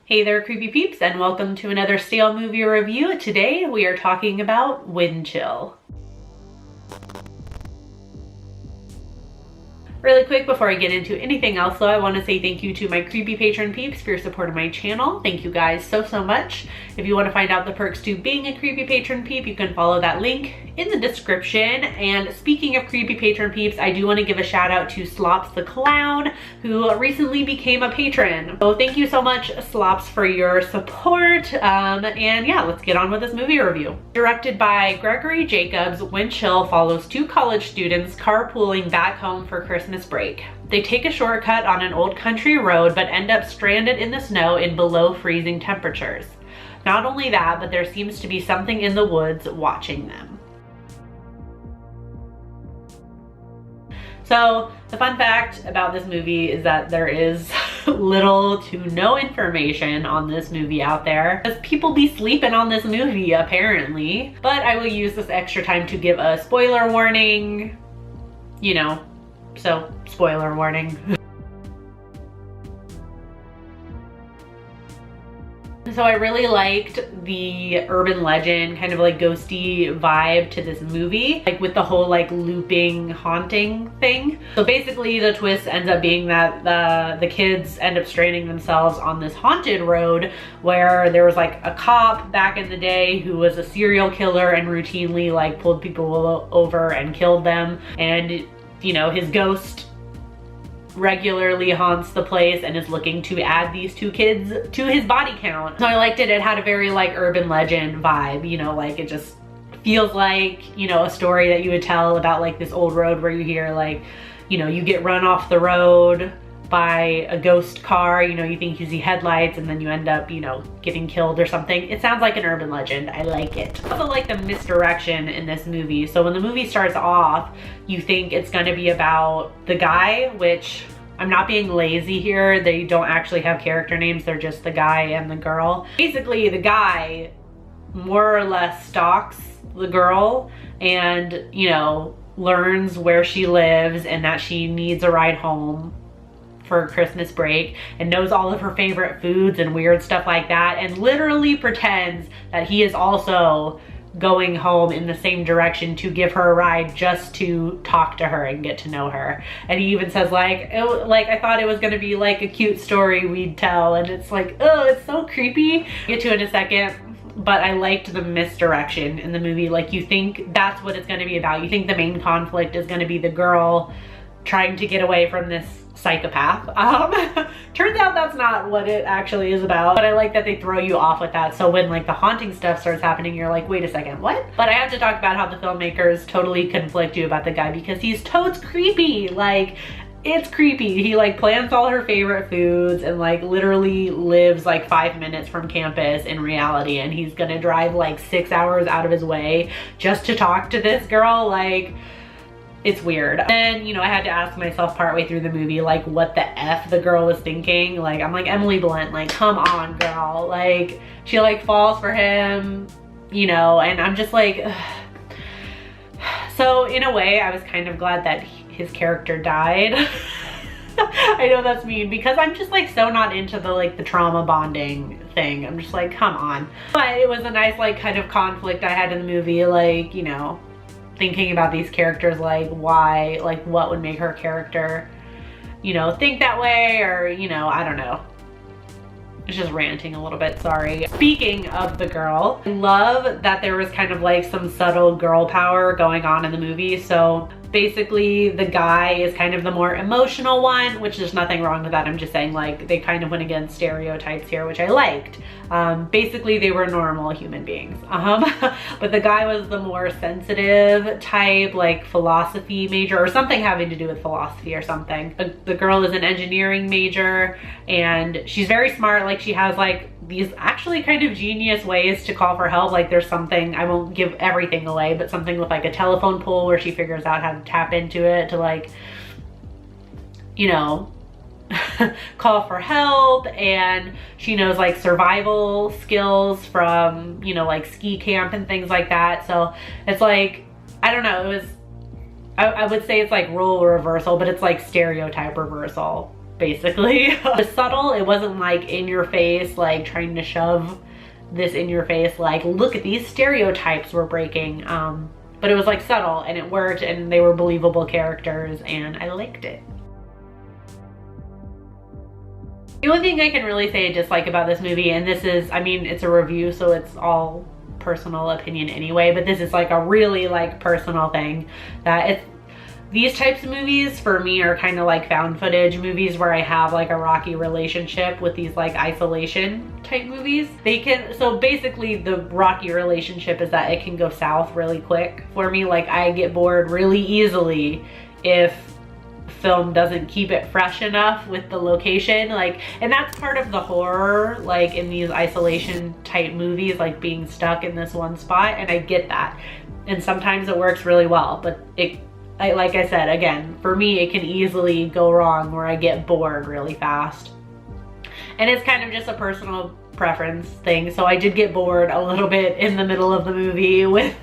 Hey there, creepy peeps, and welcome to another Stale movie review. Today we are talking about Wind Chill. Really quick before I get into anything else though, I want to say thank you to my creepy patron peeps for your support of my channel. Thank you guys so much. If you want to find out the perks to being a creepy patron peep, you can follow that link in the description. And speaking of creepy patron peeps, I do want to give a shout out to Slops the Clown, who recently became a patron. So thank you so much, Slops, for your support. And yeah, let's get on with this movie review. Directed by Gregory Jacobs, Wind Chill follows two college students carpooling back home for Christmas break. They take a shortcut on an old country road but end up stranded in the snow in below freezing temperatures. Not only that, but there seems to be something in the woods watching them. So the fun fact about this movie is that there is little to no information on this movie out there, because people be sleeping on this movie apparently. But I will use this extra time to give a spoiler warning, you know, so spoiler warning. So I really liked the urban legend, kind of like ghosty vibe to this movie, like with the whole like looping haunting thing. So basically the twist ends up being that the kids end up stranding themselves on this haunted road where there was like a cop back in the day who was a serial killer and routinely like pulled people over and killed them. And you know, his ghost regularly haunts the place and is looking to add these two kids to his body count. So I liked it. It had a very like urban legend vibe, you know, like it just feels like, you know, a story that you would tell about like this old road where you hear like, you know, you get run off the road by a ghost car, you know, you think you see headlights and then you end up, you know, getting killed or something. It sounds like an urban legend. I like it. I also like the misdirection in this movie. So when the movie starts off, you think it's going to be about the guy, which I'm not being lazy here. They don't actually have character names. They're just the guy and the girl. Basically, the guy more or less stalks the girl and, you know, learns where she lives and that she needs a ride home for Christmas break and knows all of her favorite foods and weird stuff like that, and literally pretends that he is also going home in the same direction to give her a ride just to talk to her and get to know her. And he even says like, I thought it was gonna be like a cute story we'd tell, and it's like, oh, it's so creepy. I'll get to it in a second. But I liked the misdirection in the movie. Like, you think that's what it's gonna be about. You think the main conflict is gonna be the girl trying to get away from this psychopath. Turns out that's not what it actually is about, but I like that they throw you off with that. So when like the haunting stuff starts happening, you're like, wait a second, what? But I have to talk about how the filmmakers totally conflict you about the guy, because he's totes creepy. Like, it's creepy. He like plants all her favorite foods and like literally lives like 5 minutes from campus in reality, and he's gonna drive like 6 hours out of his way just to talk to this girl. Like, it's weird. And you know, I had to ask myself partway through the movie, like, what the F the girl was thinking. Like, I'm like, Emily Blunt, like, come on, girl. Like, she like falls for him, you know, and I'm just like, ugh. So in a way, I was kind of glad that his character died. I know that's mean, because I'm just like so not into the like the trauma bonding thing. I'm just like, come on. But it was a nice like kind of conflict I had in the movie, like, you know, thinking about these characters, like why, like what would make her character, you know, think that way, or, you know, I don't know. It's just ranting a little bit, sorry. Speaking of the girl, I love that there was kind of like some subtle girl power going on in the movie. So basically the guy is kind of the more emotional one, which there's nothing wrong with that. I'm just saying, like, they kind of went against stereotypes here, which I liked. Basically they were normal human beings. But the guy was the more sensitive type, like philosophy major or something having to do with philosophy or something. The girl is an engineering major and she's very smart. Like, she has like these actually kind of genius ways to call for help. Like, there's something, I won't give everything away, but something with like a telephone pole where she figures out how to tap into it to, like, you know, call for help. And she knows like survival skills from, you know, like ski camp and things like that. So it's like, I don't know, it was, I would say it's like role reversal, but it's like stereotype reversal. basically. It was subtle. It wasn't like in your face, like trying to shove this in your face, like look at these stereotypes we're breaking. But it was like subtle, and it worked, and they were believable characters, and I liked it. The only thing I can really say I dislike about this movie, and this is, I mean, it's a review, so it's all personal opinion anyway, but this is like a really like personal thing, that it's, these types of movies for me are kind of like found footage movies where I have like a rocky relationship with these like isolation type movies. They can, so basically the rocky relationship is that it can go south really quick for me. Like I get bored really easily if film doesn't keep it fresh enough with the location, like, and that's part of the horror, like in these isolation type movies, like being stuck in this one spot, and I get that, and sometimes it works really well, but like I said, again, for me it can easily go wrong where I get bored really fast, and it's kind of just a personal preference thing. So I did get bored a little bit in the middle of the movie with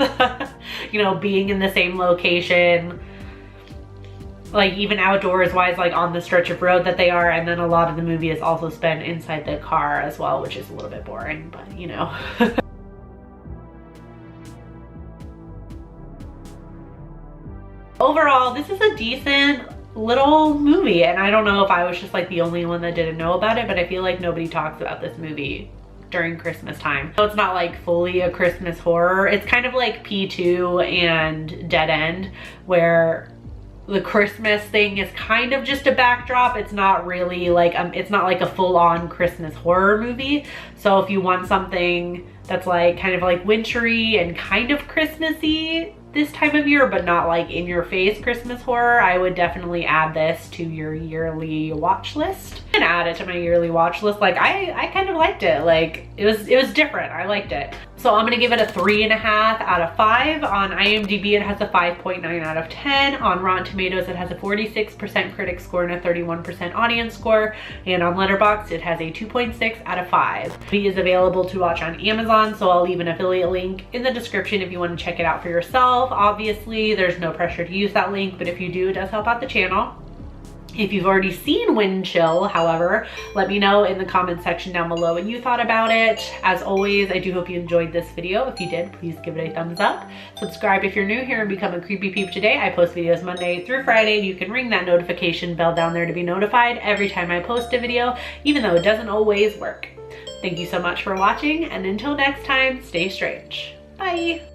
you know, being in the same location, like even outdoors wise, like on the stretch of road that they are, and then a lot of the movie is also spent inside the car as well, which is a little bit boring, but you know. Overall, this is a decent little movie, and I don't know if I was just like the only one that didn't know about it, but I feel like nobody talks about this movie during Christmas time. So it's not like fully a Christmas horror. It's kind of like P2 and Dead End, where the Christmas thing is kind of just a backdrop. It's not really like, it's not like a full-on Christmas horror movie. So if you want something that's like kind of like wintry and kind of Christmassy this time of year, but not like in your face Christmas horror, I would definitely add this to your yearly watch list. I can add it to my yearly watch list. Like I kind of liked it. Like it was different. I liked it. So I'm gonna give it a 3.5 out of 5. On IMDb, it has a 5.9 out of 10. On Rotten Tomatoes, it has a 46% critic score and a 31% audience score. And on Letterboxd, it has a 2.6 out of 5. It is available to watch on Amazon, so I'll leave an affiliate link in the description if you want to check it out for yourself. Obviously, there's no pressure to use that link, but if you do, it does help out the channel. If you've already seen Wind Chill, however, let me know in the comment section down below what you thought about it. As always, I do hope you enjoyed this video. If you did, please give it a thumbs up. Subscribe if you're new here and become a Creepy Peep today. I post videos Monday through Friday. You can ring that notification bell down there to be notified every time I post a video, even though it doesn't always work. Thank you so much for watching, and until next time, stay strange. Bye.